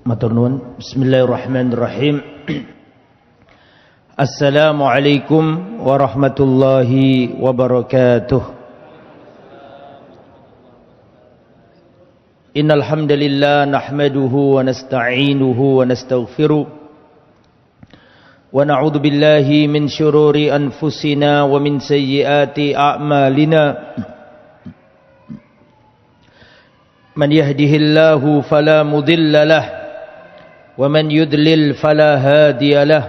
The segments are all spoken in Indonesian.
Matur nuwun. Bismillahirrahmanirrahim. Assalamualaikum warahmatullahi wabarakatuh. Innal hamdalillah nahmaduhu wa nasta'inuhu wa nastaghfiruh wa na'udzu billahi min shururi anfusina wa min sayyiati a'malina. Man yahdihillahu fala mudilla lahu ومن يضلل فلا هادي له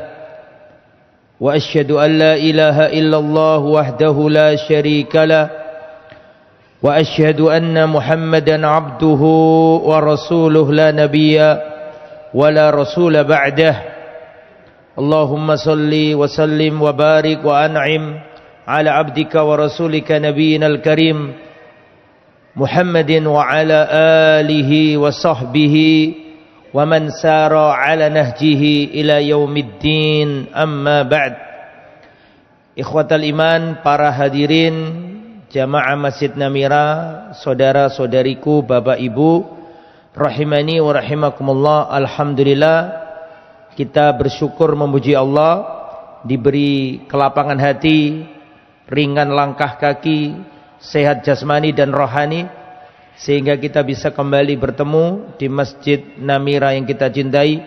وأشهد أن لا إله إلا الله وحده لا شريك له وأشهد أن محمدا عبده ورسوله لا نبي ولا رسول بعده اللهم صل وسلم وبارك وأنعم على عبدك ورسولك نبينا الكريم محمد وعلى آله وصحبه wa man sara ala nahjihi ila yaumiddin, amma ba'd. Ikhwatal iman, para hadirin jamaah Masjid Namira, saudara-saudariku, bapak ibu rahimani wa rahimakumullah. Alhamdulillah, kita bersyukur memuji Allah diberi kelapangan hati, ringan langkah kaki, sehat jasmani dan rohani, sehingga kita bisa kembali bertemu di Masjid Namira yang kita cintai.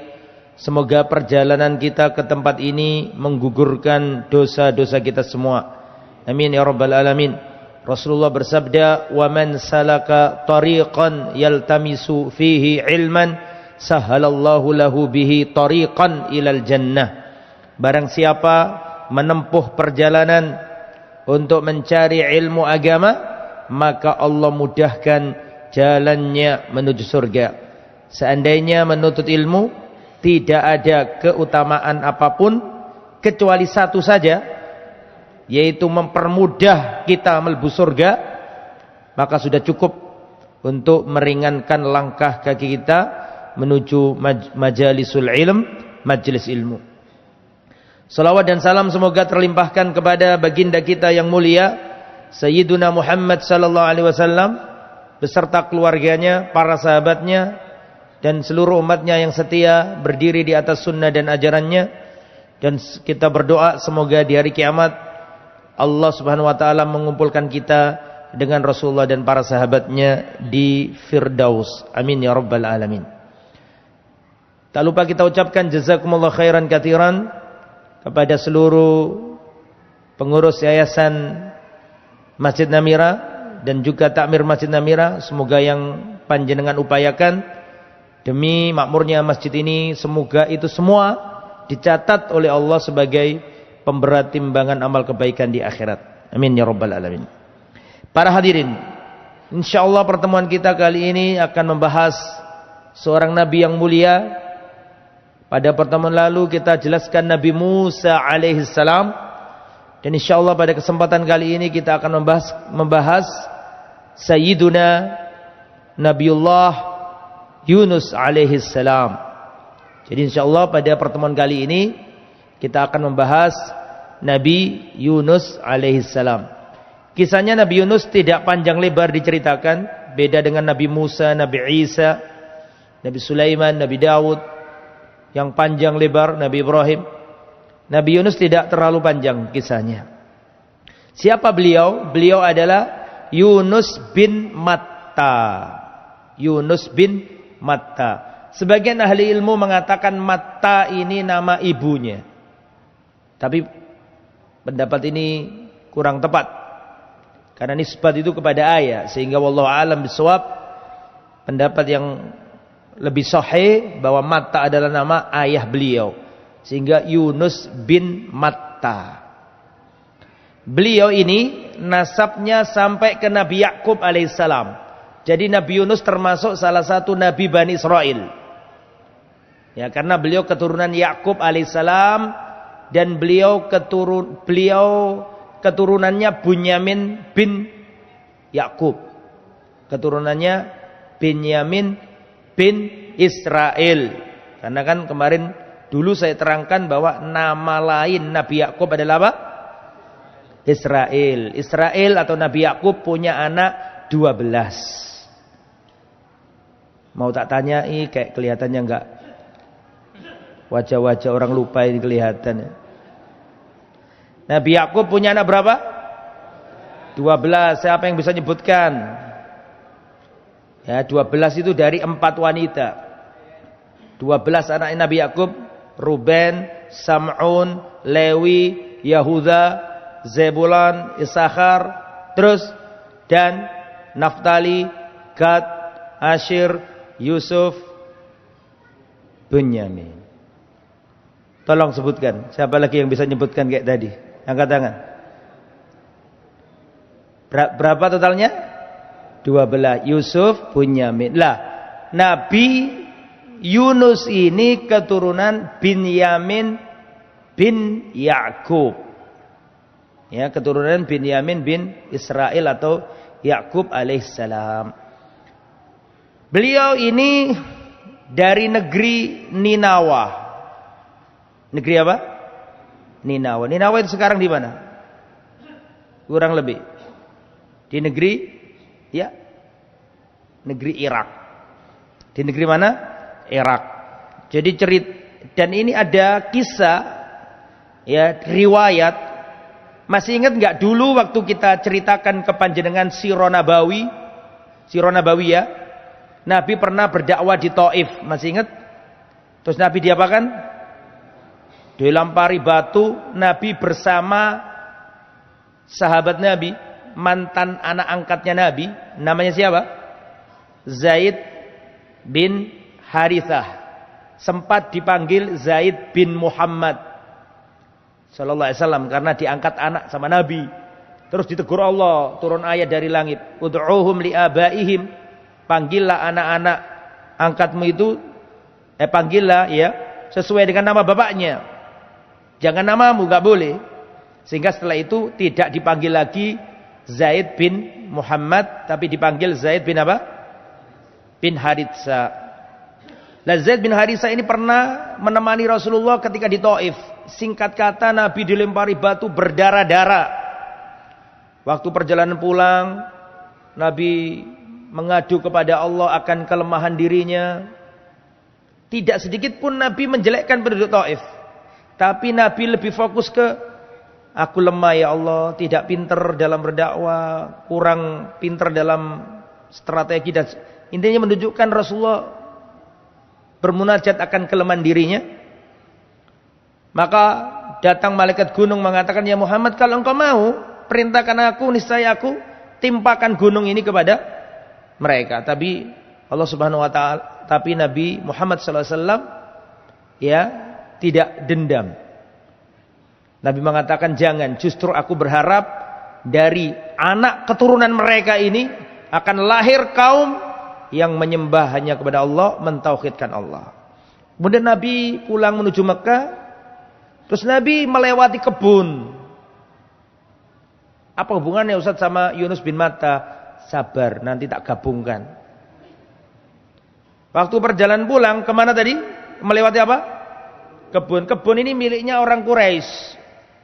Semoga perjalanan kita ke tempat ini menggugurkan dosa-dosa kita semua. Amin ya rabbal alamin. Rasulullah bersabda, "Wa man salaka tariqan yaltamisu fihi ilman, sahhalallahu lahu bihi tariqan ilal jannah." Barang siapa menempuh perjalanan untuk mencari ilmu agama, maka Allah mudahkan jalannya menuju surga. Seandainya menuntut ilmu tidak ada keutamaan apapun kecuali satu saja, yaitu mempermudah kita melebu surga, maka sudah cukup untuk meringankan langkah kaki kita menuju majalisul ilm, majelis ilmu. Salawat dan salam semoga terlimpahkan kepada baginda kita yang mulia Sayyiduna Muhammad sallallahu alaihi wasallam beserta keluarganya, para sahabatnya dan seluruh umatnya yang setia berdiri di atas sunnah dan ajarannya. Dan kita berdoa semoga di hari kiamat Allah Subhanahu wa taala mengumpulkan kita dengan Rasulullah dan para sahabatnya di Firdaus. Amin ya rabbal alamin. Tak lupa kita ucapkan jazakumullah khairan katsiran kepada seluruh pengurus yayasan Masjid Namira dan juga takmir Masjid Namira. Semoga yang panjenengan upayakan demi makmurnya masjid ini, semoga itu semua dicatat oleh Allah sebagai pemberat timbangan amal kebaikan di akhirat. Amin ya rabbal alamin. Para hadirin, insyaallah pertemuan kita kali ini akan membahas seorang nabi yang mulia. Pada pertemuan lalu kita jelaskan Nabi Musa alaihissalam. Dan insyaallah pada kesempatan kali ini kita akan membahas Sayyiduna Nabiullah Yunus alaihissalam. Jadi insyaallah pada pertemuan kali ini kita akan membahas Nabi Yunus alaihissalam. Kisahnya Nabi Yunus tidak panjang lebar diceritakan, beda dengan Nabi Musa, Nabi Isa, Nabi Sulaiman, Nabi Daud yang panjang lebar, Nabi Ibrahim. Nabi Yunus tidak terlalu panjang kisahnya. Siapa beliau? Beliau adalah Yunus bin Matta. Yunus bin Matta. Sebagian ahli ilmu mengatakan Matta ini nama ibunya. Tapi pendapat ini kurang tepat. Karena nisbat itu kepada ayah. Sehingga wallahu a'lam bishawab, pendapat yang lebih sahih bahwa Matta adalah nama ayah beliau. Sehingga Yunus bin Matta. Beliau ini nasabnya sampai ke Nabi Yakub alaihissalam. Jadi Nabi Yunus termasuk salah satu Nabi Bani Israel. Ya, karena beliau keturunan Yakub alaihissalam dan beliau keturunannya Bunyamin bin Yakub. Keturunannya Binyamin bin Israel. Karena kan kemarin dulu saya terangkan bahwa nama lain Nabi Yakub adalah apa? Israel. Israel atau Nabi Yakub punya anak 12. Mau tak tanyai kayak kelihatannya enggak. Wajah-wajah orang lupa ini kelihatan. Nabi Yakub punya anak berapa? 12. Siapa yang bisa nyebutkan? Ya, 12 itu dari 4 wanita. 12 anak Nabi Yakub, Ruben, Sam'un, Lewi, Yahuda, Zebulon, Isakhar, terus dan Naftali, Gad, Asyir, Yusuf, Benyamin. Tolong sebutkan, siapa lagi yang bisa nyebutkan kayak tadi? Angkat tangan. Berapa totalnya? 12. Yusuf, Benyamin. Lah, Nabi Yunus ini keturunan Binyamin bin Yakub. Ya, keturunan Binyamin bin Israel atau Yakub alaihissalam. Beliau ini dari negeri Ninawa. Negeri apa? Ninawa. Ninawa itu sekarang di mana? Kurang lebih di negeri, ya, negeri Irak. Di negeri mana? Irak. Jadi dan ini ada kisah, ya, riwayat. Masih ingat nggak dulu waktu kita ceritakan kepanjenengan Sirah Nabawi? Sirah Nabawi, ya. Nabi pernah berdakwah di Taif, masih ingat? Terus Nabi diapakan? Dilampari batu. Nabi bersama sahabat Nabi, mantan anak angkatnya Nabi, namanya siapa? Zaid bin Harithah. Sempat dipanggil Zaid bin Muhammad sallallahu alaihi wasallam karena diangkat anak sama Nabi. Terus ditegur Allah, turun ayat dari langit, ud'uhum liabaihim, panggillah anak-anak angkatmu itu, panggillah, ya, sesuai dengan nama bapaknya. Jangan namamu, gak boleh. Sehingga setelah itu tidak dipanggil lagi Zaid bin Muhammad, tapi dipanggil Zaid bin apa? Bin Haritsa. Nah, Zaid bin Haritsa ini pernah menemani Rasulullah ketika di Taif. Singkat kata, Nabi dilempari batu berdarah-darah. Waktu perjalanan pulang, Nabi mengadu kepada Allah akan kelemahan dirinya. Tidak sedikit pun Nabi menjelekkan penduduk Taif. Tapi Nabi lebih fokus ke, aku lemah ya Allah, tidak pinter dalam berdakwah, kurang pinter dalam strategi, dan intinya menunjukkan Rasulullah bermunajat akan kelemahan dirinya. Maka datang malaikat gunung mengatakan, ya Muhammad, kalau engkau mau, perintahkan aku, niscaya aku timpakan gunung ini kepada mereka. Tapi Allah Subhanahu wa taala, tapi Nabi Muhammad sallallahu alaihi wasallam, ya, tidak dendam. Nabi mengatakan, jangan, justru aku berharap dari anak keturunan mereka ini akan lahir kaum yang menyembah hanya kepada Allah, mentauhidkan Allah. Kemudian Nabi pulang menuju Mekah. Terus Nabi melewati kebun. Apa hubungannya Ustaz sama Yunus bin Matta? Sabar, nanti tak gabungkan. Waktu perjalanan pulang, kemana tadi? Melewati apa? Kebun. Kebun ini miliknya orang Quraisy.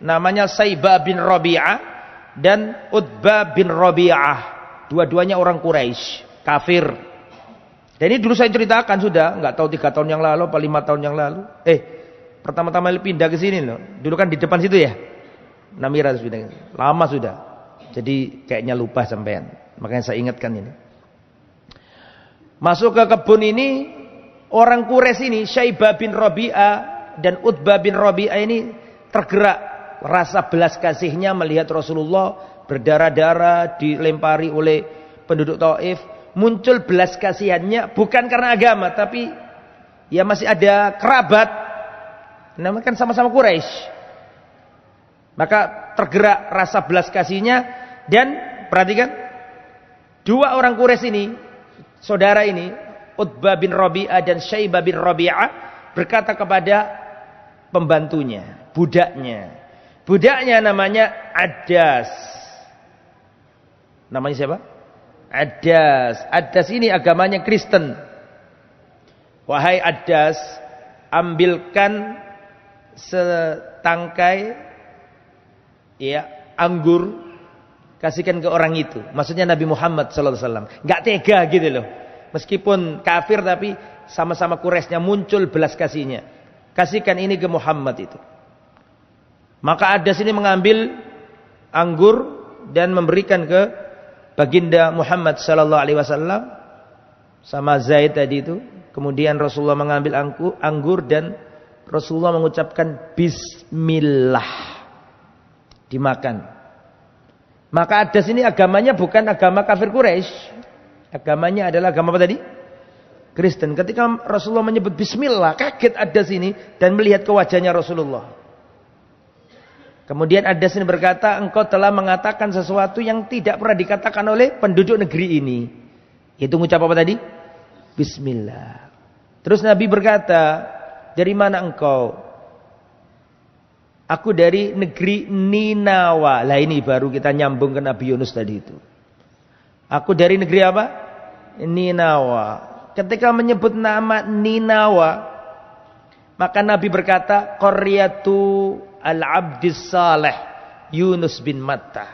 Namanya Saibah bin Rabi'ah dan Utbah bin Rabi'ah. Dua-duanya orang Quraisy, kafir. Dan ini dulu saya ceritakan sudah, nggak tahu 3 tahun yang lalu, apa 5 tahun yang lalu. Pertama-tama pindah ke sini loh. Dulu kan di depan situ ya. Namira pindah. Lama sudah. Jadi kayaknya lupa sampean. Makanya saya ingatkan ini. Masuk ke kebun ini, orang Quraisy ini, Saibah bin Rabi'ah dan Utbah bin Rabi'ah ini tergerak rasa belas kasihnya melihat Rasulullah berdarah-darah dilempari oleh penduduk Taif. Muncul belas kasihannya bukan karena agama, tapi ya masih ada kerabat. Namanya kan sama-sama Quraisy. Maka tergerak rasa belas kasihnya, dan perhatikan, 2 orang Quraisy ini, saudara ini, Utbah bin Rabi'ah dan Saibah bin Rabi'ah, berkata kepada pembantunya, budaknya. Budaknya namanya Adas. Namanya siapa? Adas. Adas ini agamanya Kristen. Wahai Adas, ambilkan setangkai, ya, anggur, kasihkan ke orang itu. Maksudnya Nabi Muhammad sallallahu alaihi wasallam. Enggak tega gitu loh. Meskipun kafir tapi sama-sama Quraisynya muncul belas kasihnya. Kasihkan ini ke Muhammad itu. Maka Adas ini mengambil anggur dan memberikan ke baginda Muhammad sallallahu alaihi wasallam sama Zaid tadi itu. Kemudian Rasulullah mengambil anggur dan Rasulullah mengucapkan bismillah. Dimakan. Maka Adas ini agamanya bukan agama kafir Quraisy. Agamanya adalah agama apa tadi? Kristen. Ketika Rasulullah menyebut bismillah, kaget Adas ini dan melihat ke wajahnya Rasulullah. Kemudian Adas ini berkata, engkau telah mengatakan sesuatu yang tidak pernah dikatakan oleh penduduk negeri ini. Itu mengucap apa tadi? Bismillah. Terus Nabi berkata, dari mana engkau? Aku dari negeri Ninawa. Lah ini baru kita nyambung ke Nabi Yunus tadi itu. Aku dari negeri apa? Ninawa. Ketika menyebut nama Ninawa, maka Nabi berkata, Qaryatu al-abdis salih Yunus bin Matta.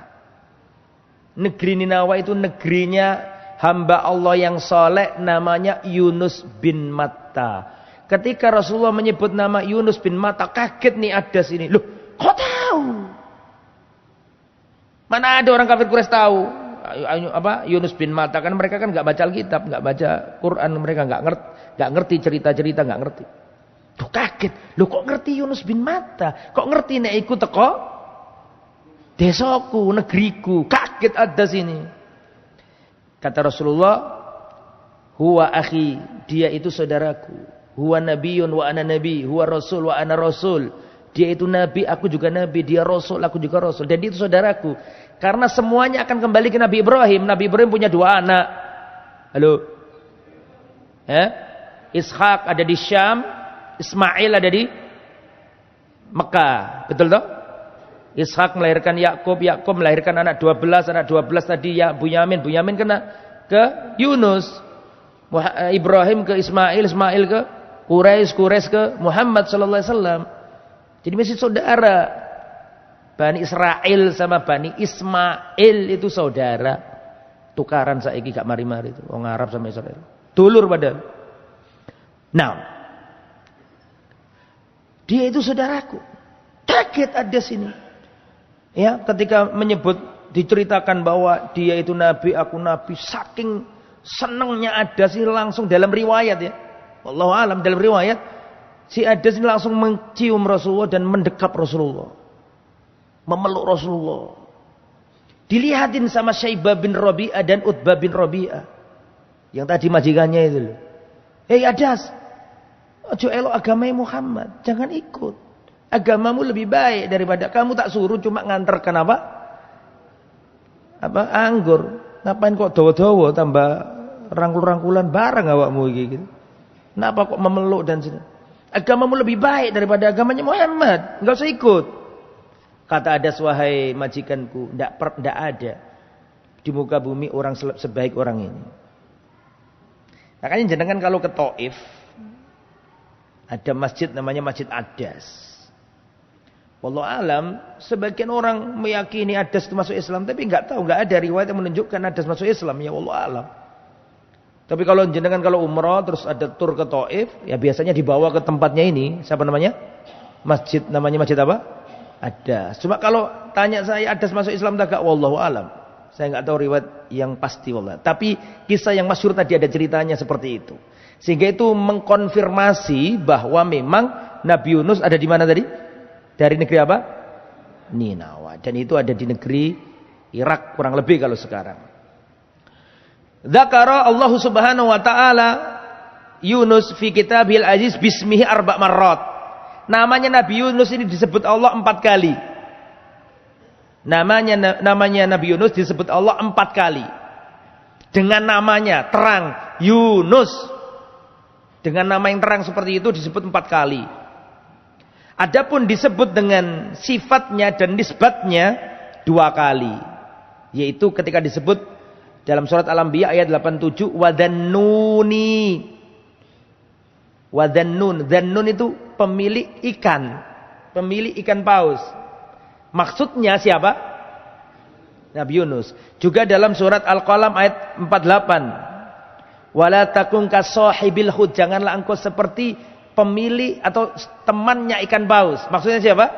Negeri Ninawa itu negerinya hamba Allah yang saleh namanya Yunus bin Matta. Ketika Rasulullah menyebut nama Yunus bin Matta, kaget nih Adas ini. Loh, kok tahu? Mana ada orang kafir Quraisy tahu? Yunus bin Matta, kan mereka kan nggak baca Alkitab, nggak baca Quran, mereka nggak ngerti cerita-cerita, nggak ngerti. Tuh kaget, lo kok ngerti Yunus bin Matta? Kok ngerti nek ikut teko desaku, negeriku? Kaget Adas ini. Kata Rasulullah, huwa akhi, dia itu saudaraku. Huwa nabiyun wa ana nabi, huwa rasul wa ana rasul. Dia itu nabi, aku juga nabi, dia rasul, aku juga rasul. Dan dia itu saudaraku. Karena semuanya akan kembali ke Nabi Ibrahim. Nabi Ibrahim punya 2 anak. Halo. Ishak ada di Syam, Ismail ada di Mekah. Betul toh? Ishak melahirkan Yakub, Yakub melahirkan anak 12 tadi ya Bunyamin kena ke Yunus. Ibrahim ke Ismail, Ismail ke Quraisy ke Muhammad sallallahu alaihi wasallam. Jadi masih saudara. Bani Israel sama Bani Ismail itu saudara. Tukaran saiki gak mari-mari itu. Wong Arab sama Israel. Dulur padahal. Nah, dia itu saudaraku. Kaget Adas ini. Ya, ketika menyebut diceritakan bahwa dia itu nabi, aku nabi, saking senangnya Adas ini langsung dalam riwayat ya. Wallahu alam dalam riwayat si Adas ini langsung mencium Rasulullah dan mendekap Rasulullah. Memeluk Rasulullah. Dilihatin sama Syaibah bin Rabi'ah dan Utbah bin Rabi'ah. Yang tadi majikannya itu loh. Adas, ojo elok agamanya Muhammad, jangan ikut. Agamamu lebih baik daripada kamu tak suruh cuma nganterkan apa? Anggur. Ngapain kok dawa-dawa tambah rangkul-rangkulan barang awakmu gitu. Kenapa kok memeluk dan sini? Agamamu lebih baik daripada agamanya Muhammad, enggak usah ikut. Kata Adas, wahai majikanku, tidak ada di muka bumi orang sebaik orang ini. Makanya jenengan kalau ke Taif, ada masjid namanya Masjid Adas. Wallahu alam, sebagian orang meyakini Adas itu masuk Islam, tapi nggak ada riwayat yang menunjukkan Adas masuk Islam. Ya wallahu alam. Tapi kalau jenengan kalau umrah terus ada tur ke Taif, ya biasanya dibawa ke tempatnya ini, siapa namanya? Namanya masjid apa? Ada. Cuma kalau tanya saya Adas masuk Islam tak? Wallahu alam. Saya nggak tahu riwayat yang pasti wallah. Tapi kisah yang masyhur tadi ada ceritanya seperti itu. Sehingga itu mengkonfirmasi bahwa memang Nabi Yunus ada di mana tadi? Dari negeri apa? Ninawa. Dan itu ada di negeri Irak kurang lebih kalau sekarang. Dzakara Allah Subhanahu wa taala Yunus fi kitabil aziz bismihi 4 marrat. Namanya Nabi Yunus ini disebut Allah 4 kali. Namanya Nabi Yunus disebut Allah 4 kali. Dengan namanya terang Yunus. Dengan nama yang terang seperti itu disebut 4 kali. Adapun disebut dengan sifatnya dan nisbatnya 2 kali. Yaitu ketika disebut dalam surat Al-Anbiya ayat 87 wadannuni. Wadannun, Dhannun itu pemilik ikan paus. Maksudnya siapa? Nabi Yunus. Juga dalam surat Al-Qalam ayat 48. Wala takun kasahibil hut, janganlah engkau seperti pemilik atau temannya ikan paus. Maksudnya siapa?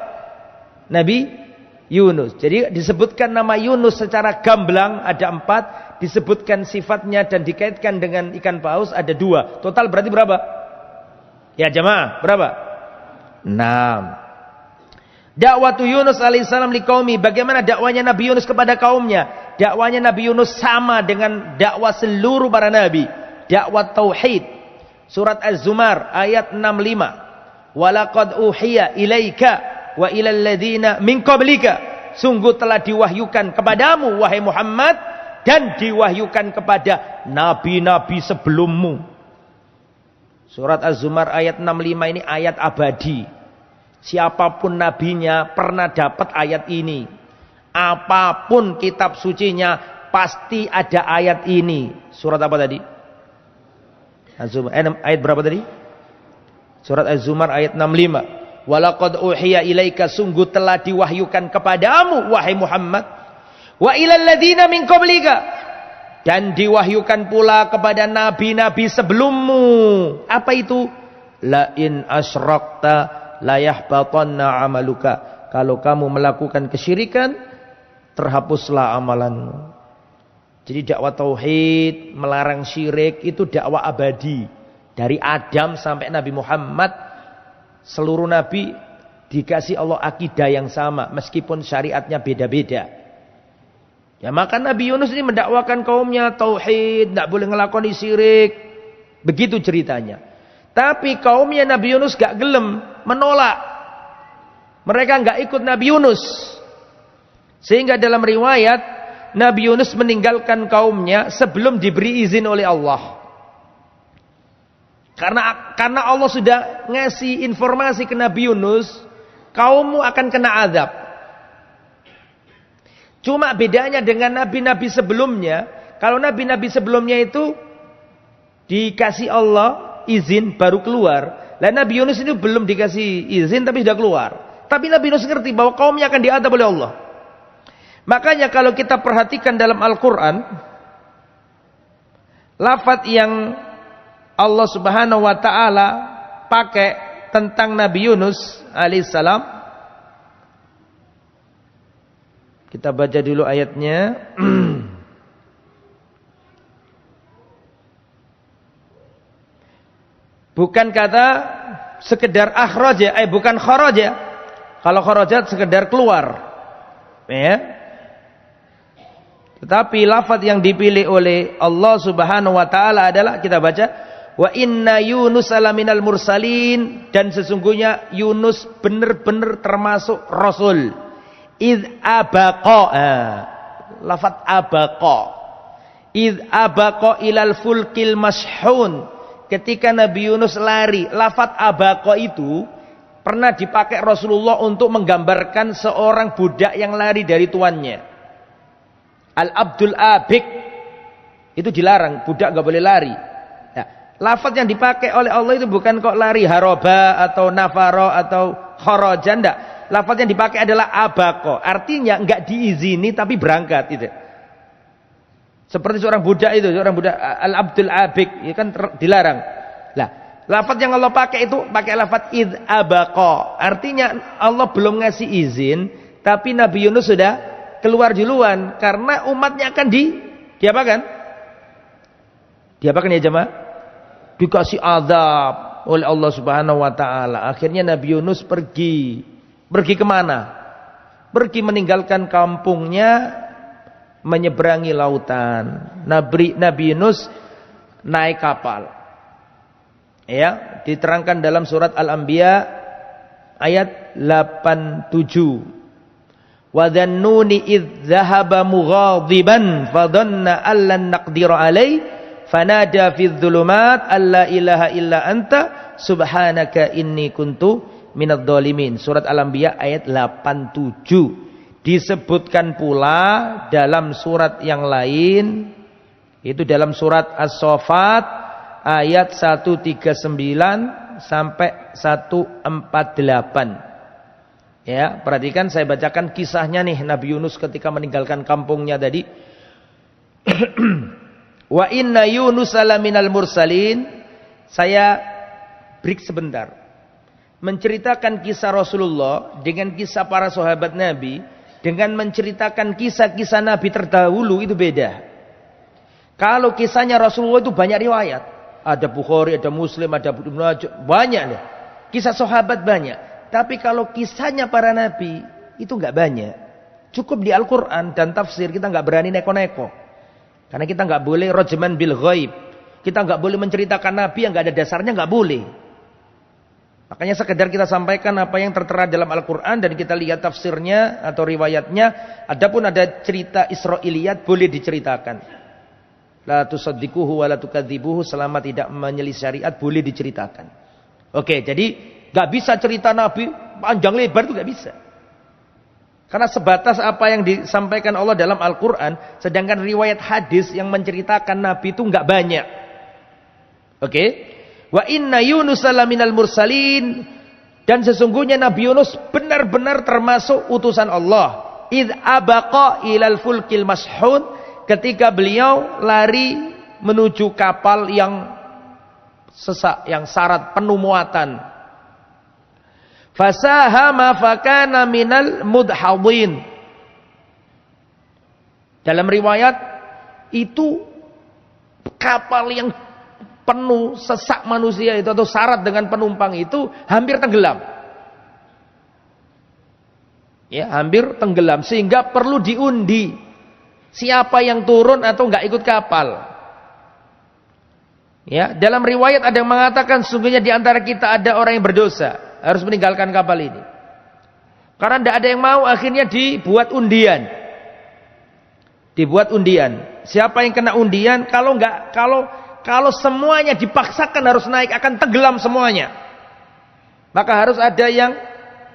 Nabi Yunus. Jadi disebutkan nama Yunus secara gamblang ada 4, disebutkan sifatnya dan dikaitkan dengan ikan paus ada 2. Total berarti berapa? Ya jamaah, berapa? 6. Dakwatu Yunus alaihissalam liqaumi, bagaimana dakwanya Nabi Yunus kepada kaumnya? Dakwanya Nabi Yunus sama dengan dakwah seluruh para nabi. Dakwah tauhid. Surat Az-Zumar ayat 65. Walaqad uhiya ilaika wa ilal ladzina min qablika. Sungguh telah diwahyukan kepadamu wahai Muhammad dan diwahyukan kepada nabi-nabi sebelummu. Surat Az-Zumar ayat 65 ini ayat abadi. Siapapun nabinya pernah dapat ayat ini. Apapun kitab sucinya pasti ada ayat ini. Surat apa tadi? Ayat berapa tadi? Surat Az-Zumar ayat 65. Walaqad uhiya ilaika, sungguh telah diwahyukan kepadamu wahai Muhammad. Wa ilal ladzina min qablika, dan diwahyukan pula kepada nabi-nabi sebelummu. Apa itu? La in asyrakta la yahbatanna amaluka. Kalau kamu melakukan kesyirikan, terhapuslah amalanmu. Jadi dakwah tauhid, melarang syirik itu dakwah abadi. Dari Adam sampai Nabi Muhammad, seluruh nabi dikasih Allah akidah yang sama meskipun syariatnya beda-beda. Ya maka Nabi Yunus ini mendakwakan kaumnya tauhid, tidak boleh ngelakoni syirik. Begitu ceritanya. Tapi kaumnya Nabi Yunus gak gelem, menolak. Mereka gak ikut Nabi Yunus. Sehingga dalam riwayat Nabi Yunus meninggalkan kaumnya sebelum diberi izin oleh Allah. Karena Allah sudah ngasih informasi ke Nabi Yunus, kaummu akan kena azab. Cuma bedanya dengan nabi-nabi sebelumnya, kalau nabi-nabi sebelumnya itu dikasih Allah izin baru keluar. Lah Nabi Yunus itu belum dikasih izin tapi sudah keluar. Tapi Nabi Yunus ngerti bahwa kaumnya akan diadab oleh Allah. Makanya kalau kita perhatikan dalam Al-Quran, lafaz yang Allah Subhanahu wa taala pakai tentang Nabi Yunus alaihissalam, kita baca dulu ayatnya. Bukan kata sekedar akhraja, bukan kharaja. Kalau kharaja sekedar keluar. Ya. Tetapi lafaz yang dipilih oleh Allah Subhanahu wa taala adalah, kita baca, wa inna Yunus alaminal mursalin, dan sesungguhnya Yunus benar-benar termasuk rasul. Id abaqa. Lafaz abaqa. Id abaqa ilal fulkil mashhun. Ketika Nabi Yunus lari, lafaz abaqa itu pernah dipakai Rasulullah untuk menggambarkan seorang budak yang lari dari tuannya. Al-Abdul Abik itu dilarang, budak gak boleh lari. Nah, lafaz yang dipakai oleh Allah itu bukan kok lari haroba atau nafaro atau kharaja, enggak. Lafaz yang dipakai adalah abaqa, artinya enggak diizini tapi berangkat itu. Seperti seorang budak itu, seorang budak Al-Abdul Abik, ya kan dilarang. Lah, lafaz yang Allah pakai itu pakai lafaz id abaqa. Artinya Allah belum ngasih izin, tapi Nabi Yunus sudah keluar duluan karena umatnya akan diapakan? Diapakan ya jemaah? Dikasih azab oleh Allah Subhanahu wa taala. Akhirnya Nabi Yunus pergi. Pergi kemana? Pergi meninggalkan kampungnya, menyeberangi lautan. Nabi Yunus naik kapal. Ya, diterangkan dalam surat Al-Anbiya ayat 87. Wa dhannuni idz dhahaba mughadiban fadhanna allan naqdira alaihi fanada fi dhulumat alla ilaha illa anta subhanaka inni kuntu minadh dhalimin. Surat Al-Anbiya ayat 87. Disebutkan pula dalam surat yang lain, itu dalam surat As-Saffat ayat 139 sampai 148. Ya, perhatikan saya bacakan kisahnya nih Nabi Yunus ketika meninggalkan kampungnya tadi. Wa inna Yunus minal mursalin. Saya break sebentar. Menceritakan kisah Rasulullah dengan kisah para sahabat Nabi, dengan menceritakan kisah-kisah Nabi terdahulu itu beda. Kalau kisahnya Rasulullah itu banyak riwayat. Ada Bukhari, ada Muslim, ada Ibnu Majah, banyak nih. Kisah sahabat banyak. Tapi kalau kisahnya para Nabi itu enggak banyak. Cukup di Al-Quran dan tafsir, kita enggak berani neko-neko. Karena kita enggak boleh rajman bil ghaib. Kita enggak boleh menceritakan Nabi yang enggak ada dasarnya, enggak boleh. Makanya sekedar kita sampaikan apa yang tertera dalam Al-Quran dan kita lihat tafsirnya atau riwayatnya. Adapun ada cerita Israiliyat boleh diceritakan. La tusaddiquhu wa la tukadzibuhu, selama tidak menyelisih syariat boleh diceritakan. Oke, jadi enggak bisa cerita Nabi panjang lebar itu enggak bisa. Karena sebatas apa yang disampaikan Allah dalam Al-Quran, sedangkan riwayat hadis yang menceritakan Nabi itu enggak banyak. Oke? Wa inna Yunus minal mursalin, dan sesungguhnya Nabi Yunus benar-benar termasuk utusan Allah. Id abaqa ilal fulkil mashhun, ketika beliau lari menuju kapal yang sesak, yang syarat penuh muatan. Fasahama fakana minal mudhadin. Dalam riwayat itu kapal yang penuh sesak manusia itu atau syarat dengan penumpang itu hampir tenggelam. Ya, hampir tenggelam sehingga perlu diundi siapa yang turun atau enggak ikut kapal. Ya, dalam riwayat ada yang mengatakan sesungguhnya di antara kita ada orang yang berdosa, harus meninggalkan kapal ini. Karena tidak ada yang mau, akhirnya dibuat undian. Dibuat undian. Siapa yang kena undian, kalau semuanya dipaksakan harus naik, akan tenggelam semuanya. Maka harus ada yang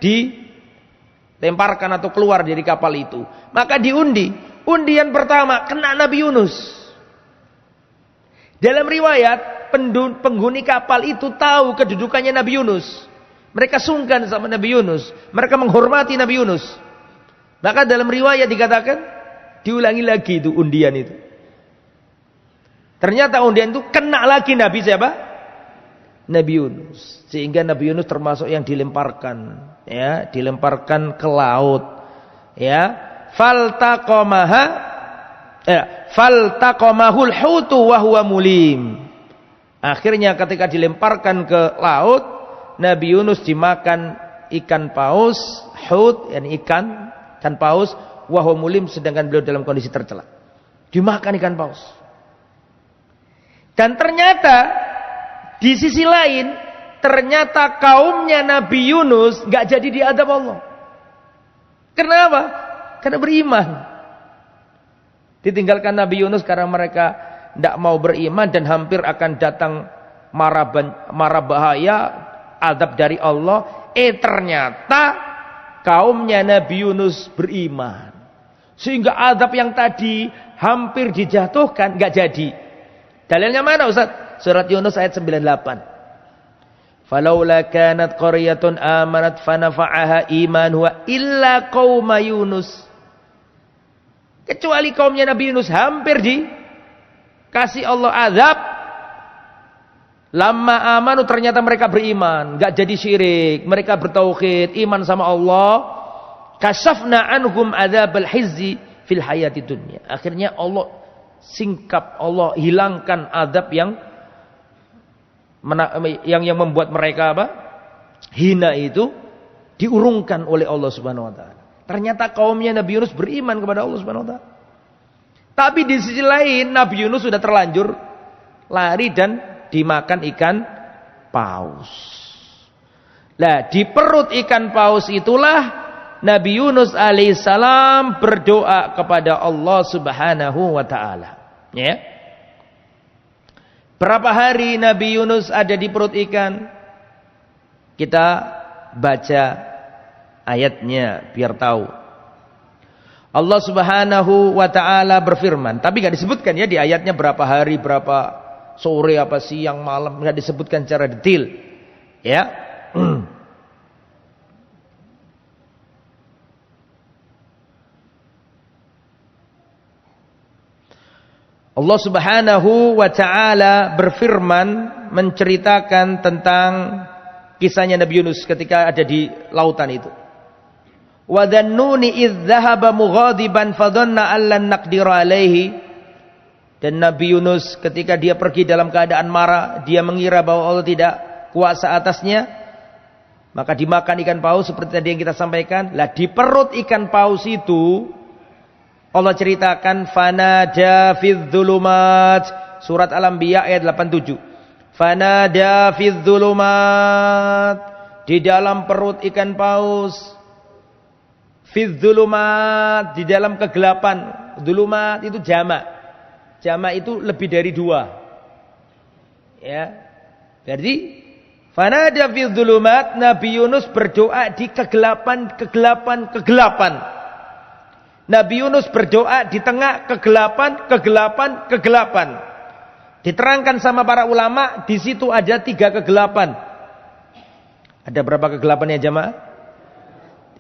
dilemparkan atau keluar dari kapal itu. Maka diundi. Undian pertama kena Nabi Yunus. Dalam riwayat penghuni kapal itu tahu kedudukannya Nabi Yunus. Mereka sungkan sama Nabi Yunus. Mereka menghormati Nabi Yunus. Maka dalam riwayat dikatakan diulangi lagi itu undian itu. Ternyata undian itu kena lagi Nabi siapa? Nabi Yunus. Sehingga Nabi Yunus termasuk yang dilemparkan, ya, dilemparkan ke laut. Ya, faltaqamahul hutu wa huwa mulim. Akhirnya ketika dilemparkan ke laut, Nabi Yunus dimakan ikan paus, hut, yani ikan paus, wa huwa mulim, sedangkan beliau dalam kondisi tercela. Dimakan ikan paus. Dan ternyata di sisi lain, ternyata kaumnya Nabi Yunus enggak jadi diadab Allah. Kenapa? Karena beriman. Ditinggalkan Nabi Yunus karena mereka tidak mau beriman dan hampir akan datang mara bahaya, azab dari Allah. Ternyata kaumnya Nabi Yunus beriman. Sehingga azab yang tadi hampir dijatuhkan enggak jadi. Dalilnya mana Ustaz? Surat Yunus ayat 98. Falaula kanat qaryatun amanat fanafa'aha imanuha illa qauma Yunus. Kecuali kaumnya Nabi Yunus hampir dikasih Allah azab. Lama amanu, ternyata mereka beriman, enggak jadi syirik, mereka bertauhid, iman sama Allah. Kasafna anhum adzabal hizzi fil hayati dunya. Akhirnya Allah singkap, Allah hilangkan azab yang membuat mereka hina itu, diurungkan oleh Allah Subhanahu wa taala. Ternyata kaumnya Nabi Yunus beriman kepada Allah Subhanahu wa taala. Tapi di sisi lain Nabi Yunus sudah terlanjur lari dan dimakan ikan paus. Nah, di perut ikan paus itulah Nabi Yunus alaihissalam berdoa kepada Allah Subhanahu wa taala. Ya. Berapa hari Nabi Yunus ada di perut ikan? Kita baca ayatnya biar tahu. Allah Subhanahu wa taala berfirman, tapi enggak disebutkan ya di ayatnya berapa hari, berapa sore, apa siang, malam, enggak disebutkan secara detail. Ya. Allah Subhanahu wa ta'ala berfirman menceritakan tentang kisahnya Nabi Yunus ketika ada di lautan itu. Wa dhannuni idz dhahaba mughadiban fadhanna allan naqdir alaihi. Dan Nabi Yunus ketika dia pergi dalam keadaan marah, dia mengira bahwa Allah tidak kuasa atasnya, maka dimakan ikan paus seperti tadi yang kita sampaikan. Lah di perut ikan paus itu Allah ceritakan fanada fidz dzulumat, surat Al-Anbiya ayat 87. Fanada fidz dzulumat, di dalam perut ikan paus. Fidz dzulumat, di dalam kegelapan. Dzulumat itu jamak. Jamak itu lebih dari 2. Ya. Jadi fanada fidz dzulumat, Nabi Yunus berdoa di kegelapan. Nabi Yunus berdoa di tengah kegelapan. Diterangkan sama para ulama, di situ ada 3 kegelapan. Ada berapa kegelapan ya jamaah?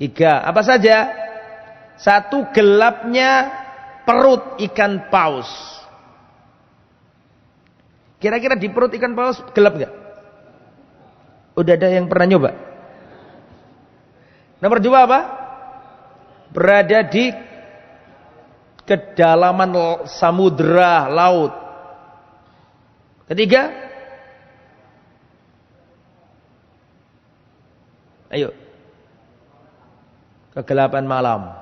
3. Apa saja? 1, gelapnya perut ikan paus. Kira-kira di perut ikan paus gelap nggak? Udah ada yang pernah nyoba? Nomor 2 apa? Berada di kedalaman samudra, laut. Ketiga, ayo, kegelapan malam.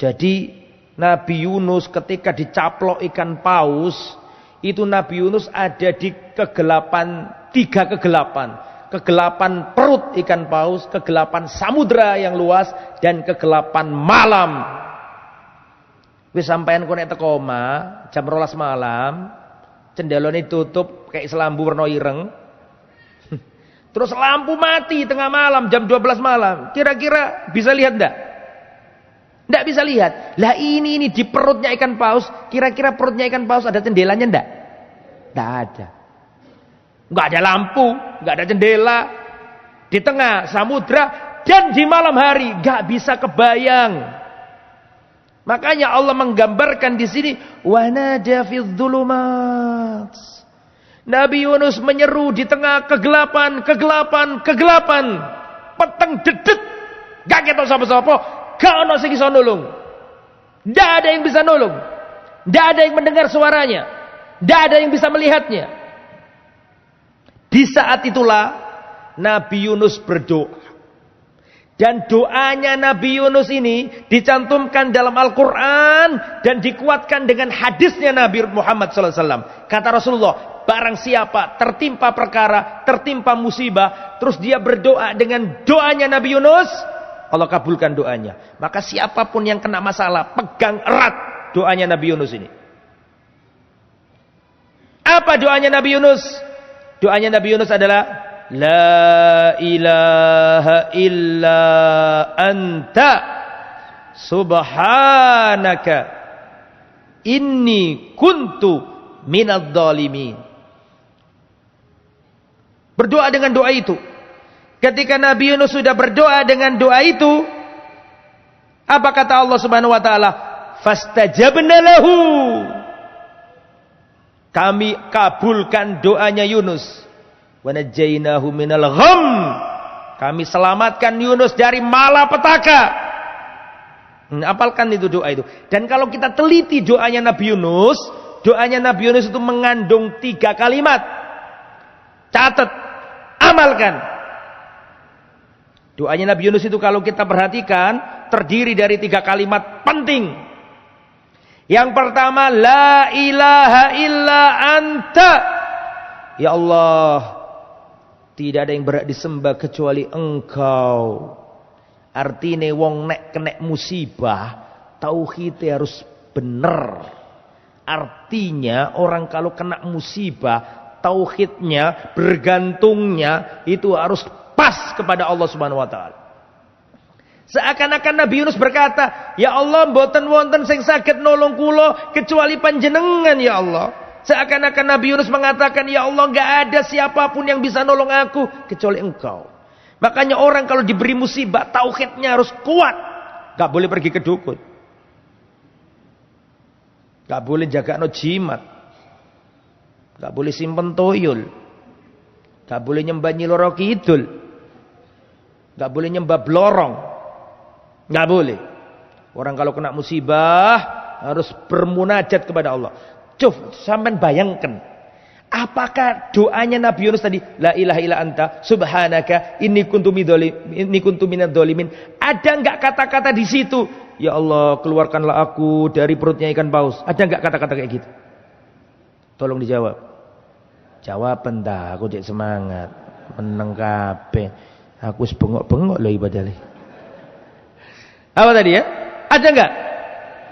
Jadi Nabi Yunus ketika dicaplok ikan paus, itu Nabi Yunus ada di kegelapan, 3 kegelapan. Kegelapan perut ikan paus, kegelapan samudra yang luas, dan kegelapan malam. Wis sampean konek teko omah jam 12 malam, cendelone tutup kayak selambu warna ireng. Terus lampu mati tengah malam jam 12 malam. Kira-kira bisa lihat enggak? Enggak bisa lihat. Lah ini di perutnya ikan paus, kira-kira perutnya ikan paus ada jendelanya enggak? Enggak ada. Enggak ada lampu, enggak ada jendela. Di tengah samudra dan di malam hari enggak bisa kebayang. Makanya Allah menggambarkan di sini wanada fidz dzulumat. Nabi Yunus menyeru di tengah kegelapan. Peteng dedet. Gak ketok sapa-sapa, gak ono sing iso nulung. Ndak ada yang bisa nulung. Ndak ada yang mendengar suaranya. Ndak ada yang bisa melihatnya. Di saat itulah Nabi Yunus berdoa. Dan doanya Nabi Yunus ini dicantumkan dalam Al-Quran dan dikuatkan dengan hadisnya Nabi Muhammad SAW. Kata Rasulullah, barang siapa tertimpa perkara, tertimpa musibah, terus dia berdoa dengan doanya Nabi Yunus, Allah kabulkan doanya. Maka siapapun yang kena masalah, pegang erat doanya Nabi Yunus ini. Apa doanya Nabi Yunus? Doanya Nabi Yunus adalah La ilaha illa anta subhanaka inni kuntu minadh dhalimin. Berdoa dengan doa itu. Ketika Nabi Yunus sudah berdoa dengan doa itu, apa kata Allah Subhanahu wa taala? Fastajabna lahu. Kami kabulkan doanya Yunus. Wa najjaynahu minal gham. Kami selamatkan Yunus dari malapetaka. Apalkan itu doa itu. Dan kalau kita teliti doanya Nabi Yunus itu mengandung 3 kalimat. Catat, amalkan. Doanya Nabi Yunus itu kalau kita perhatikan terdiri dari 3 kalimat penting. Yang pertama, la ilaha illa anta. Ya Allah, tidak ada yang berhak disembah kecuali Engkau. Artinya wong nek kena musibah, tauhidnya harus benar. Artinya orang kalau kena musibah, tauhidnya, bergantungnya itu harus pas kepada Allah Subhanahu wa taala. Seakan-akan Nabi Yunus berkata, "Ya Allah, mboten wonten sing saged nolong kula kecuali panjenengan ya Allah." Seakan-akan Nabi Yunus mengatakan, "Ya Allah, enggak ada siapapun yang bisa nolong aku kecuali Engkau." Makanya orang kalau diberi musibah, tauhidnya harus kuat. Enggak boleh pergi ke dukun. Gak boleh jaga no jimat. Gak boleh simpen toyol. Gak boleh nyembah Nyi Loro Kidul. Gak boleh nyembah blorong. Gak boleh. Orang kalau kena musibah harus bermunajat kepada Allah. Cuf, sampean bayangkan. Apakah doanya Nabi Yunus tadi, la ilaha illa anta subhanaka inni kuntu minadh dhalimin? Ada enggak kata-kata di situ? Ya Allah, keluarkanlah aku dari perutnya ikan paus. Ada enggak kata-kata kayak gitu? Tolong dijawab. Jawab entah, aku cek semangat. Meneng kabeh. Aku wis bengok-bengok lho ibadah. Apa tadi ya? Ada enggak?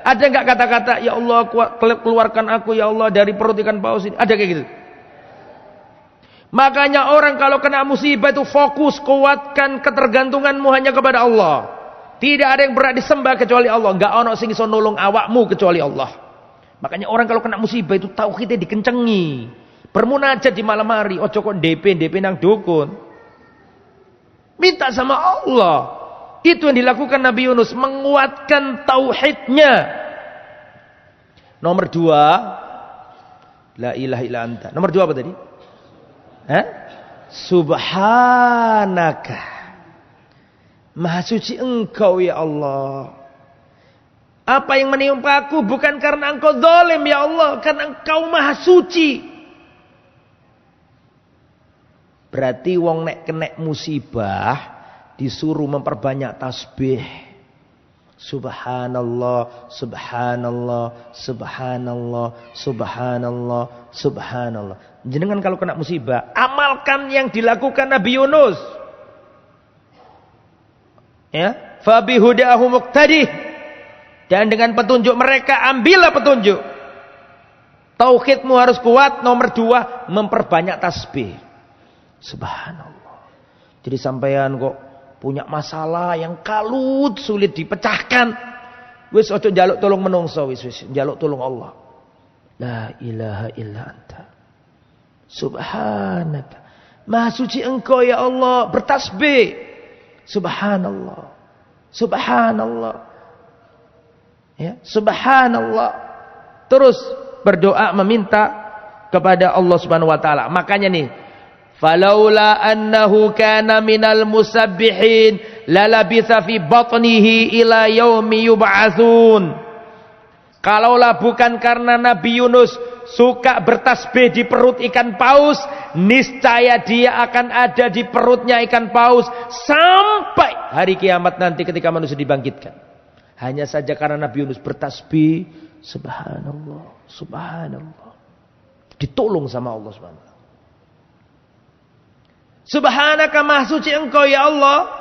Ada enggak kata-kata ya Allah keluarkan aku ya Allah dari perut ikan paus ini? Ada kayak gitu? Makanya orang kalau kena musibah itu fokus, kuatkan ketergantunganmu hanya kepada Allah. Tidak ada yang berhak disembah kecuali Allah. Enggak ono sing iso nolong awakmu kecuali Allah. Makanya orang kalau kena musibah itu tauhidnya dikencengi. Bermunajat di malam hari, ojo kok DP nang dukun. Minta sama Allah. Itu yang dilakukan Nabi Yunus, menguatkan tauhidnya. Nomor 2, la ilaha illa anta. Nomor 2 apa tadi? Subhanaka, Maha suci engkau ya Allah. Apa yang menimpa aku bukan karena engkau zalim ya Allah, karena engkau maha suci. Berarti wong nek kena musibah disuruh memperbanyak tasbih. Subhanallah, subhanallah, subhanallah, subhanallah, subhanallah. Jenengan kalau kena musibah, amalkan yang dilakukan Nabi Yunus. Ya, fa bihudahu muqtadih. Dan dengan petunjuk mereka ambillah petunjuk. Tauhidmu harus kuat. Nomor 2, memperbanyak tasbih. Subhanallah. Jadi sampean kok punya masalah yang kalut, sulit dipecahkan, wis ojo njaluk tolong menungso, wis njaluk tolong Allah. La ilaha illa anta subhanaka, maha suci engkau ya Allah. Bertasbih subhanallah, subhanallah, ya, subhanallah. Terus berdoa meminta kepada Allah Subhanahu wa taala. Makanya nih, falaula annahu kana minal musabbihin lalabitha fi batnihi ila yaumi yub'atsun. Kalaulah bukan karena Nabi Yunus suka bertasbih di perut ikan paus, niscaya dia akan ada di perutnya ikan paus sampai hari kiamat nanti ketika manusia dibangkitkan. Hanya saja karena Nabi Yunus bertasbih subhanallah, subhanallah, ditolong sama Allah Subhanahu. Subhanaka, maha suci engkau ya Allah.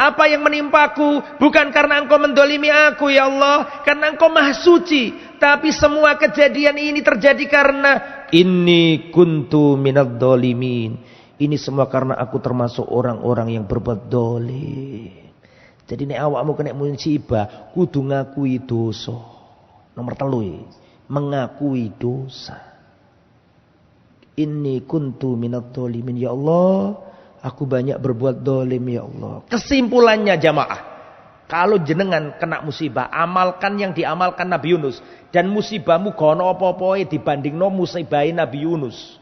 Apa yang menimpaku bukan karena engkau mendolimi aku ya Allah, karena engkau maha suci. Tapi semua kejadian ini terjadi karena inni kuntu minadh dhalimin. Ini semua karena aku termasuk orang-orang yang berbuat dolim. Jadi nek awakmu kena musibah, kudu ngakui dosa. Nomor 3, mengakui dosa. Inni kuntu minadh dhalimin ya Allah. Aku banyak berbuat dolim ya Allah. Kesimpulannya jamaah, kalau jenengan kena musibah, amalkan yang diamalkan Nabi Yunus. Dan musibahmu gono apa-apa dibanding no musibahin Nabi Yunus.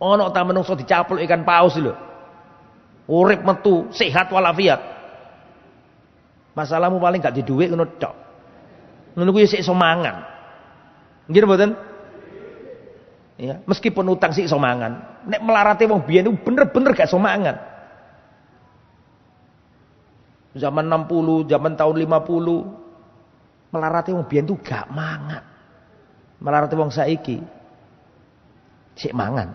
Ono ta menungso dicaplok ikan paus lho. Urip metu sehat walafiat. Masalahmu paling gak di duit ngono tok. Ngono kuwi sik iso mangan. Nggih mboten? Ya, meskipun utang sik iso mangan. Nek melarate wong biyen itu bener-bener gak iso mangan. Zaman 60, zaman tahun 50, melarate wong biyen itu gak mangan. Melarate wong saiki sik mangan.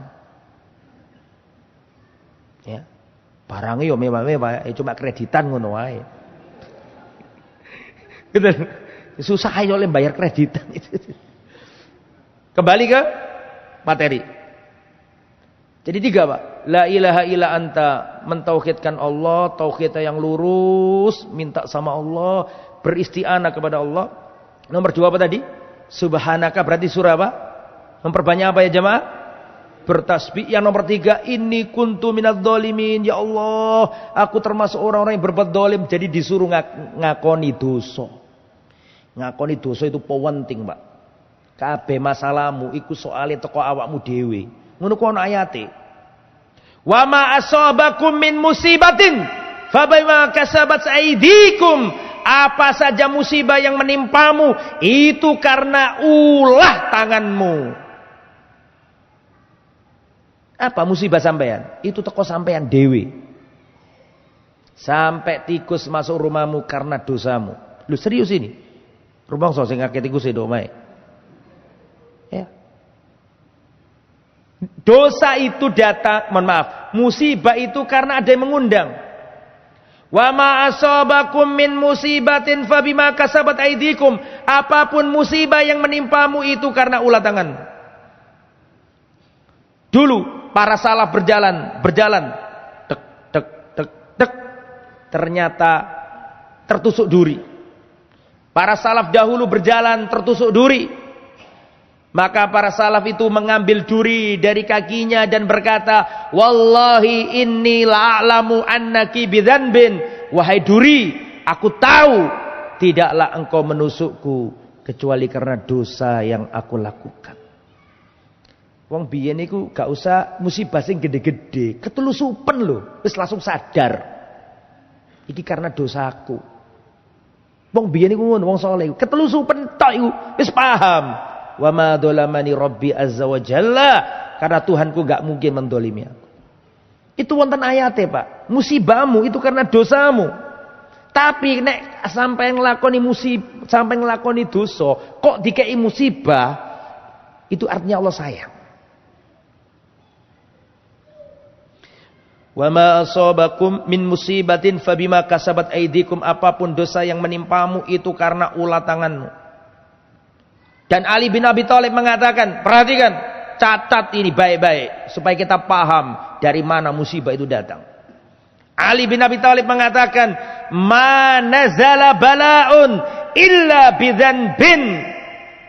Ya. Barangnya yo mewah-mewah, cuma kreditan ngono wae. Gitu. Susah ayo le bayar kreditan itu. Kembali ke materi. Jadi 3 Pak. La ilaha illa anta, mentauhidkan Allah, tauhid yang lurus, minta sama Allah, beristianah kepada Allah. Nomor 2 apa tadi? Subhanaka, berarti surah apa? Memperbanyak apa ya jemaah? Bertasbih. Yang nomor 3, inni kuntu minadh dhalimin. Ya Allah, aku termasuk orang-orang yang berbuat dolim. Jadi disuruh ngakoni dosa. Ngakoni dosa itu penting Pak. Kabeh masalahmu iku soale teko awakmu dhewe. Ngono ku ana ayate. Wa ma asabakum min musibatin fabima kasabat aydikum. Apa saja musibah yang menimpamu itu karena ulah tanganmu. Apa musibah sampean? Itu teko sampean dhewe. Sampai tikus masuk rumahmu karena dosamu. Lu serius ini? Rumah sing ngake tikus itu omae. Ya. Dosa itu datang, mohon maaf, musibah itu karena ada yang mengundang. Wa ma asabakum min musibatin fabima kasabat aydikum. Apapun musibah yang menimpamu itu karena ulah tangan. Dulu para salaf berjalan, tek tek tek tek, ternyata tertusuk duri. Para salaf dahulu berjalan tertusuk duri. Maka para salaf itu mengambil duri dari kakinya dan berkata, wallahi inni la'alamu annaki bidzanbin. Wahai duri, aku tahu tidaklah engkau menusukku kecuali karena dosa yang aku lakukan. Wong biyen iku gak usah musibah sing gede-gede, ketelusupen lho, wis langsung sadar. Iki karena dosaku. Wong biyen iku ngono, wong saleh ketelusupen tok iku wis paham. Wa ma dolamani rabbi azza wa jalla, karena Tuhanku gak mungkin mendolimi aku. Itu wonten ayate, Pak. Musibahmu itu karena dosamu. Tapi nek sampai nglakoni musibah, sampai nglakoni dosa, kok dikei musibah, itu artinya Allah sayang. Wa ma asabakum min musibatin fabima kasabat aydikum. Apapun dosa yang menimpamu itu karena ulah tanganmu. Dan Ali bin Abi Thalib mengatakan, perhatikan, catat ini baik-baik supaya kita paham dari mana musibah itu datang. Ali bin Abi Thalib mengatakan, "Ma nazala bala'un illa bidzanbin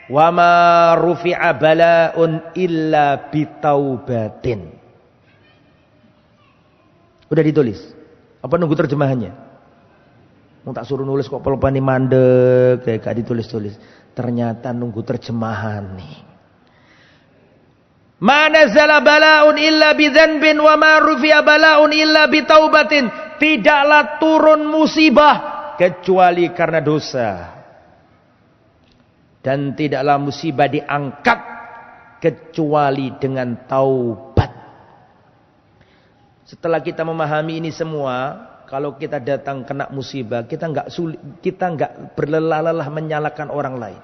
wa ma rufi'a bala'un illa bitaubatin." Udah ditulis. Apa nunggu terjemahannya? Mau tak suruh nulis kok pelepani mandek kayak gak ditulis-tulis. Ternyata nunggu terjemahan nih. Ma nazala bala'un illa bidzanbin wa ma rufi'a bala'un illa bitaubatin. Tidaklah turun musibah kecuali karena dosa. Dan tidaklah musibah diangkat kecuali dengan taubat. Setelah kita memahami ini semua, kalau kita datang kena musibah, kita enggak berlelah-lelah menyalahkan orang lain.